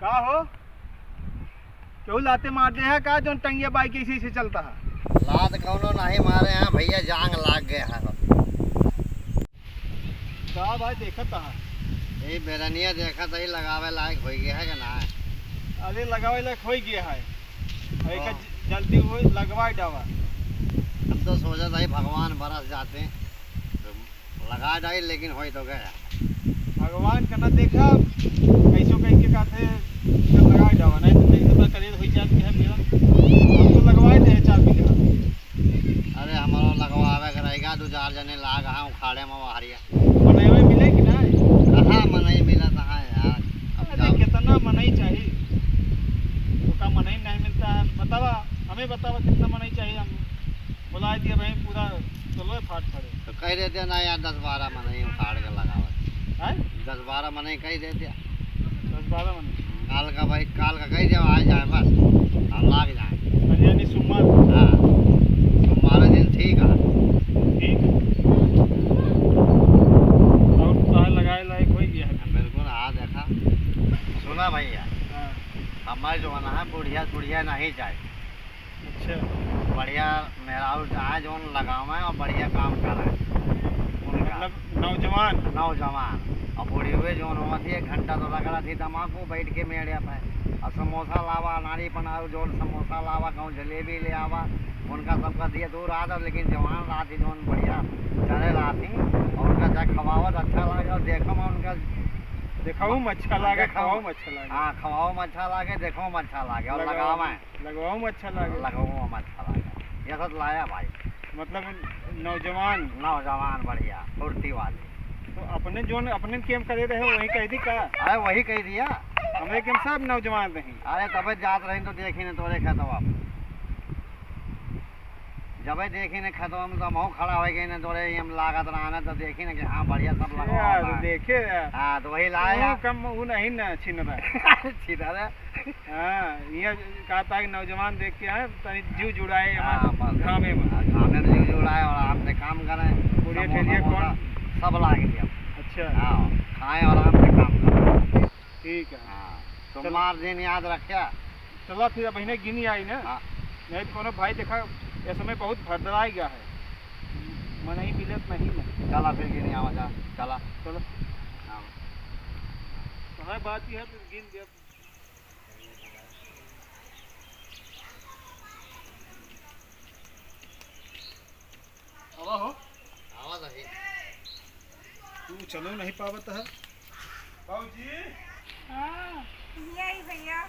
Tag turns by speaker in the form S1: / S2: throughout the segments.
S1: का हो क्यों लाते मार दे है का जो टंगिया बाइक इसी से चलता है।
S2: लात कौनो नहीं मारे हैं भैया, जांग लाग गया है।
S1: का भाई देखत है
S2: ये बेरनिया देखा तो ही लगावे लायक हो गया है कि ना।
S1: अरे लगावे लायक हो गया है का जल्दी हो लगवाई डावा।
S2: हम तो सोचा था भगवान बरस जाते तो लगा डाई, लेकिन हो तो गया।
S1: भगवान का ना देखा कैसो कह के कहते जब लगाई डावा नहीं तो देख तो करिए हो जाती है मेरा। हम तो लगवाए थे 4 बीघा।
S2: अरे हमारा लगवावे करेगा 2-4 जने लाग हाँ उखाड़े में हरिया
S1: मनई मिले कि ना
S2: कहाँ मनई मिला कहाँ यार।
S1: अरे कितना मनई चाहिए तो का मनई नहीं मिलता है बतावा, हमें बतावा कितना मनई चाहिए। हम बुला दिया भाई पूरा चलो फाट पड़े
S2: तो कह देते ना यार 10-12 मनई उखाड़ के लगावा
S1: है।
S2: 10-12 मनई कह देते
S1: 10-12 मनई
S2: काल का भाई, काल का कह दिया आ जाए बस हम लाग जाए।
S1: यानी सोमवार।
S2: हाँ सोमवार दिन ठीक है।
S1: ठीक और कहा लगाए लायक हो गया है
S2: बिल्कुल। हाँ देखा सुना भैया,
S1: हाँ।
S2: हमारे जो है बुढ़िया बुढ़िया नहीं जाए,
S1: अच्छा
S2: बढ़िया मेरा चाहे जो लगावे और बढ़िया काम करे उनका
S1: मतलब नौजवान
S2: नौजवान। और बूढ़ी हुए जो होती 1 घंटा तो लग रहा थी तम्बाकू बैठ के मेड़े पे और समोसा लावा नारी बनाओ जो समोसा लावा कहूँ जलेबी ले आवा उनका सबका दिए दूर आ जाओ। लेकिन जवान रात जो बढ़िया चले रहा थी और उनका जब खवावत अच्छा लगे और देखो मैं उनका
S1: दिखाऊं अच्छा लागे खवाऊं अच्छा लागे।
S2: हाँ खवाओ में अच्छा लगे, देखो में अच्छा लगे और लगावे
S1: लगवाऊं में अच्छा लागे
S2: लगाओ में अच्छा लगे। ये सब लाया भाई
S1: मतलब नौजवान
S2: नौजवान बढ़िया फुर्ती वाले।
S1: तो अपने जो अपने केम करे रहे वही कह दी का।
S2: अरे वही कह दिया
S1: हमें केम सब नौजवान रही।
S2: अरे तबे जात रही तो देखी ने तोरे खेतवा जब देखी ने खेतवा में तो हम खड़ा हो गए ने तोरे हम लागत रहना तो देखी ने कि हाँ बढ़िया सब लगा
S1: यार देखे
S2: हाँ तो वही लाया
S1: कम वो नहीं ना छीन रहा
S2: छीना रे।
S1: हाँ ये कहता है नौजवान देख के है तनी जीव जुड़ाए
S2: घामे में जीव जुड़ाए और आपने काम करें
S1: पूरी ठेलिए कौन
S2: सब लाग दिया।
S1: अच्छा
S2: हाँ खाएं और आराम से काम करें।
S1: ठीक है।
S2: हाँ सोमवार दिन याद रखिया।
S1: चलो फिर अब इन्हें गिनी आई ना।
S2: हाँ
S1: नहीं तो कोनो भाई देखा ये समय बहुत भरदरा गया है मैं नहीं मिले तो नहीं मैं
S2: चला फिर गिनी आवा जा चला
S1: चलो।
S2: हाँ
S1: तो है बात ही है तो गिन दिया। हवा हो
S2: आवा दही
S1: तू चलो नहीं पावत है बाबूजी।
S3: हाँ यही भैया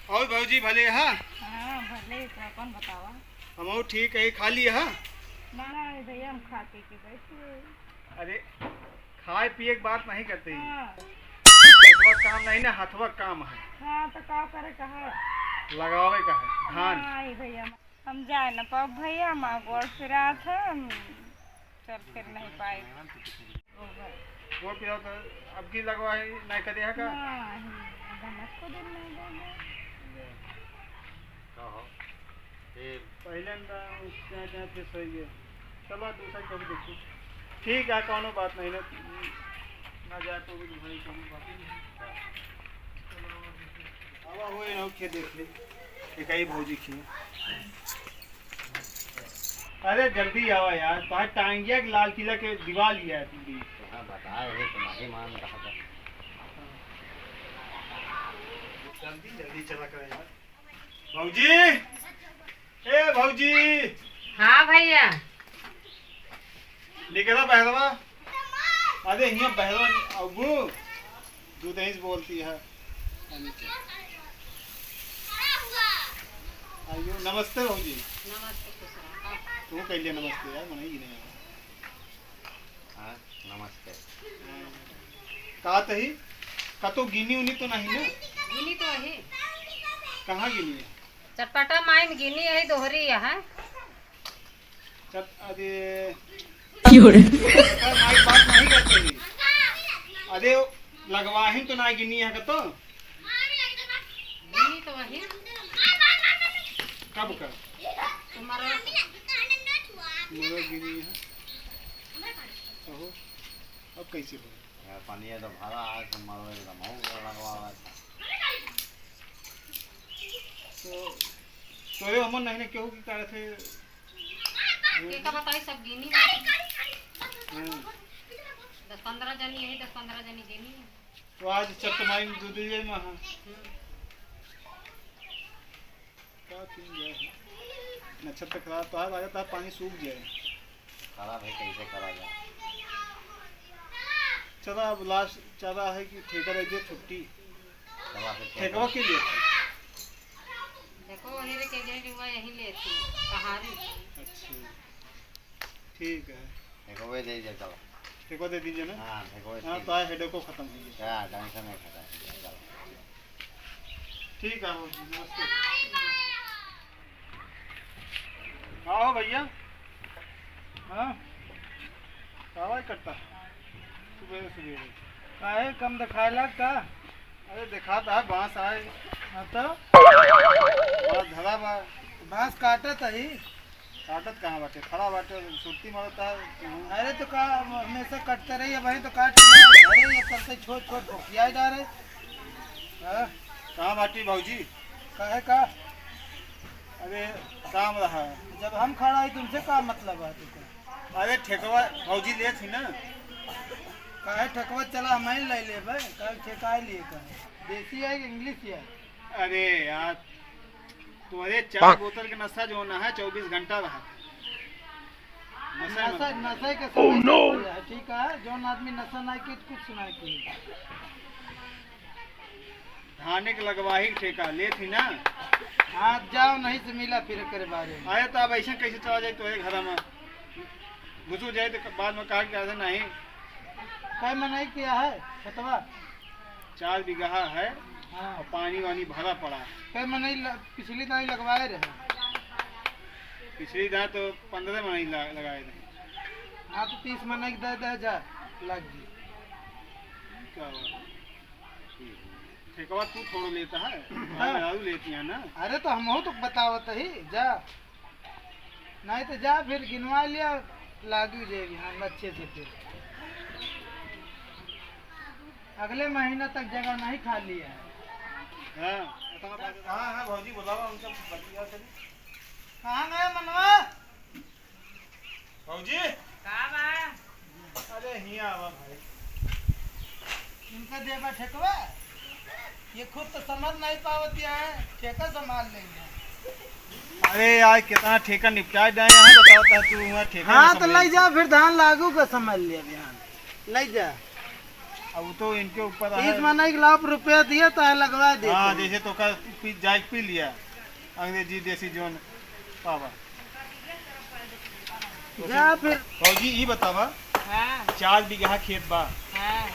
S1: और बाबूजी भले हाँ
S3: हाँ भले तो अपन बतावा।
S1: हम ठीक है खा लिए हाँ।
S3: ना ना भैया हम खा पी के बैठे।
S1: अरे खाए पिए की बात नहीं करते
S3: हाँ
S1: हाथवा काम नहीं ना हाथवा काम है
S3: हाँ तो का करे कहा
S1: लगावे का है धान।
S3: हाँ भैया हम जाए ना पाओ भैया माँ गोड़ फिरा था हम चल फिर नहीं पाए।
S1: वो पिया तो अब की लगवाए नहीं करे है का।
S3: को दिन नहीं देंगे
S1: पहले फिर सही है। चलो दूसरा कभी देखो ठीक है कोनो बात नहीं ना जाए तो भी भाई कोनो बात नहीं। हवा हो ना खे देख ले एक ही भौजी खी। अरे जल्दी आओ यार बाहर टांगिया लाल किला के दीवार लिया है तुम भी।
S2: बता रहे तो नहीं मान कहा था।
S1: जल्दी जल्दी चला कर यार भौजी। ए भौजी।
S4: हाँ भैया
S1: निकला बहरवा। अरे यहाँ बहरवा अबू दूध ही बोलती है। आइयो नमस्ते भौजी। तू कह लिया नमस्ते यार मना ही नहीं।
S2: हाँ नमस्ते।
S1: कहा तही कतो गिनी उनी तो नहीं ना।
S4: गिनी तो है
S1: कहाँ गिनी है
S4: चटपटा माइन गिनी है दोहरी है।
S1: अरे बात नहीं करते। अरे लगवाही तो ना गिनी है कतो
S4: गिनी तो है
S1: कब का
S4: तुम्हारा
S1: गिनी है। कहो अब कैसे हो?
S2: पानी तो भरा है तो मारो एकदम लगवा था।
S1: तो ये हमन नहीं केहू की करे थे
S4: के का बताई सब गिनी 10-15 जनी यही 10-15 जनी गिनी है।
S1: तो आज चटमाई में दूध लिए में हां क्या तीन गया नक्षत्र खराब तो आ जाता है पानी सूख जाए
S2: खराब है कैसे करा जाए।
S1: चला अब लास्ट चला है कि ठेका रह गया छुट्टी
S2: दवा से
S1: ठेकवा के लिए
S4: देखो वही रे के गई हुआ यही लेती कहानी।
S1: अच्छा ठीक है
S2: देखो वे दे दे चलो।
S1: ठेकवा दे दीजिए ना।
S2: हां देखो
S1: हाँ तो आए हेडेक को खत्म हो गया।
S2: क्या टेंशन नहीं खत्म चलो
S1: ठीक है नमस्ते। आओ भैया हाँ कावा करता सुबह सुबह काहे कम दिखाए लगता। अरे देखा था बांस आए हाँ तो बड़ा धरा बा बांस काटत ही काटत कहाँ बाटे खड़ा बाटे सुरती मारता है। अरे तो का हमेशा कटते रही भाई तो काट अरे ये करते छोट छोट भोकिया जा रहे कहाँ बाटी भाजी काहे का। अरे काम रहा जब हम खड़ा है तुमसे का मतलब है तुमको। अरे ठेकवा भौजी ले थी ना काहे ठेकवा चला हम ले ले भाई काहे ठेका लिए का देसी है कि इंग्लिश है। अरे यार तुम्हारे 4 बोतल के नशा जो होना है 24 घंटा रहा नशा नशा के समय ठीक है जो आदमी नशा ना की कुछ सुना की धाने के लगवाही ठेका ले थी ना। हाँ जाओ नहीं से मिला फिर करे बारे में आया तो अब ऐसा कैसे चला जाए तो घर में घुसू जाए तो बाद में कहा क्या नहीं कई मनाई किया है खतवा 4 बीघा है। हाँ और पानी वानी भरा पड़ा है। कई मनाई पिछली दाई लगवाए रहे पिछली दाई तो 15 मनाई लगाए रहे। हाँ तो 30 मनाई दे जा लग गई क्या ठेकवा तू थोड़ा लेता है हाँ लेती है ना। अरे तो हम तो बतावत ही जा नहीं तो जा फिर गिनवा लिया लागू जाएगी हाँ अच्छे से फिर अगले महीना तक जगह नहीं खा लिया है। हाँ भौजी बुलावा उनसे बतिया करी कहाँ गए मनवा भौजी अरे हिया आवा भाई इनका देवा ठेकवा ये खुद तो समझ नहीं पावती है ठेका संभाल लेंगे। अरे यार कितना ठेका निपटा जाए यहाँ बताता तू वहाँ ठेका। हाँ तो ले जा फिर धान लागू का समझ लिया बिहान ले जा अब तो इनके ऊपर 30 महीने एक लाख रुपया दिया तो लगवा दे। हाँ जैसे तो का जाए पी लिया अंग्रेजी देसी जोन पावा जा फिर फौजी ये बतावा। हाँ 4 बीघा खेत बा। हाँ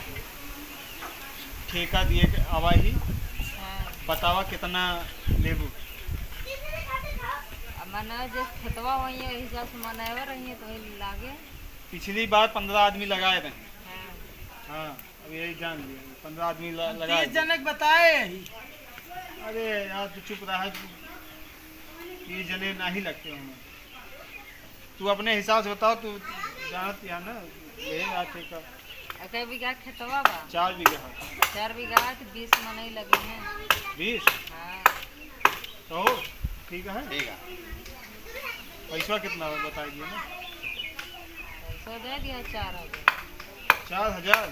S1: ठेका दिए आवा ही। हाँ बतावा कितना लेबू
S3: मना जो खेतवा वही हिसाब से मनावा रही तो लागे
S1: पिछली बार 15 आदमी लगाए रहे। हाँ अब यही जान लिया 15 आदमी लगाए 30 जनक बताए। अरे यार तू चुप रहा 30 जने नहीं लगते हमें तू अपने हिसाब से बताओ तू जानती है ना ये आते का
S3: कै बीघा खेतवा बा
S1: 4 बीघा
S3: 4 बीघा तो 20 मनाई लगे हैं
S1: 20। हाँ तो ठीक है पैसा कितना बताइए ना।
S3: पैसा दे दिया
S1: 4,000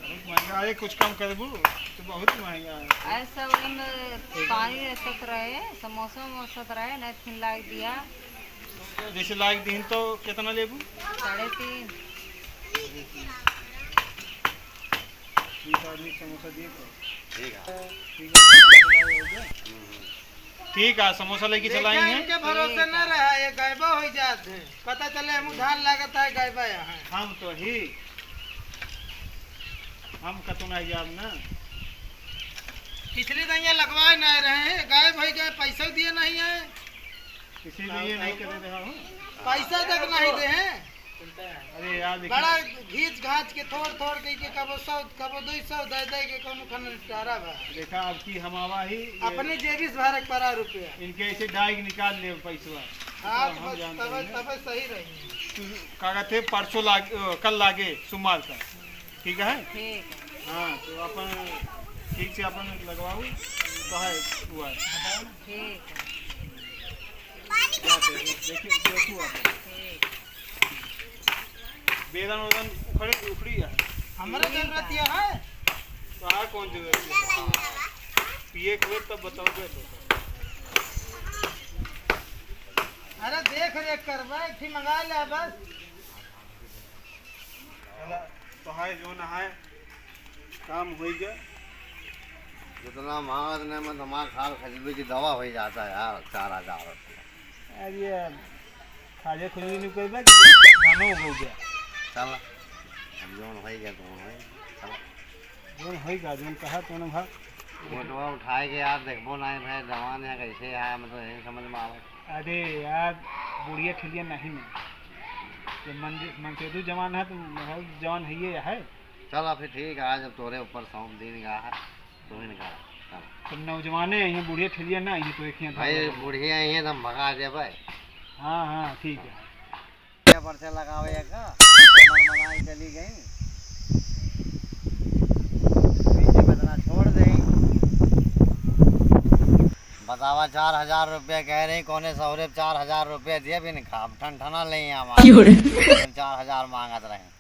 S1: बहुत महंगा है कुछ कम कर दू तो बहुत महंगा है।
S3: ऐसा पानी रहता रहे समोसा वमोसा रहे नहीं फिर लाग दिया
S1: जैसे लाग दिन तो कितना लेबू
S3: 3.5
S1: 20 आदमी समोसा दिए तो ठीक है समोसा लेके चलाएंगे। इनके भरोसे न रहा ये गायबा हो जाते हैं पता चले हम धान लागत है गायबा यहाँ हम तो ही हम कतो नहीं जाब ना पिछली दैया लगवाए नहीं रहे हैं गायब हो गए पैसा दिए नहीं है इसीलिए नहीं कर रहा हूँ पैसा तक नहीं दे हैं। अरे यार बड़ा घींच घाच के थोड़ थोड़ के कबो 100 कबो 200 दे दे के कोनो खन निपटारा बा देखा अब की हम आवा ही अपने जेबीस भारत परा रुपया इनके ऐसे डाइग निकाल ले पैसा। हाँ तब सही रही। का कहते परसों कल लागे सोमवार का, ठीक है?
S4: ठीक है।
S1: हाँ तो अपन ठीक से अपन लगवाऊ तो है हुआ है।
S4: ठीक है।
S1: हाँ, तो देखिए देखू आप
S4: ठीक।
S1: बेदन वेदन उखड़ी है
S5: हमारा जरूरत ये है।
S1: तो हाँ कौन जरूरत है पिए के तब बताओगे तो।
S5: अरे देख रेख करवा थी मंगा ले बस।
S1: तो है जो ना है काम हो गया।
S2: जितना महंगा इतने में दिमाग खाल खजबे की दवा हो जाता है यार, 4000 रुपया।
S1: अरे खाजे खुजली नहीं कर धानो हो गया।
S2: चल अब जोन हो गया तो हो चल
S1: जोन होगा जोन कहा तो ना भा
S2: फोटो उठाए के यार देखबो ना भाई जवान है कैसे है, मतलब यही समझ में आवे।
S1: अरे यार बुढ़िया ठिलिया नहीं में जब मंसेदू जवान है तो बहुत जवान है ये है।
S2: चल फिर ठीक है, जब तोरे ऊपर सौंप दिन का है तो ही निकाल चल।
S1: तुम नौजवाने हैं यहाँ बुढ़िया ठिलिया ना ये तो एक
S2: भाई बुढ़िया ही है, तुम भगा दे भाई।
S1: हाँ हाँ ठीक है।
S2: क्या पर्चे लगावे का मन बनाई चली गई पीछे बदना छोड़ दे। बतावा 4000 रुपये कह रही, कोने सौरे 4000 रुपये दिए भी नहीं खा ठन ठना ले 4000 मांगत रहे।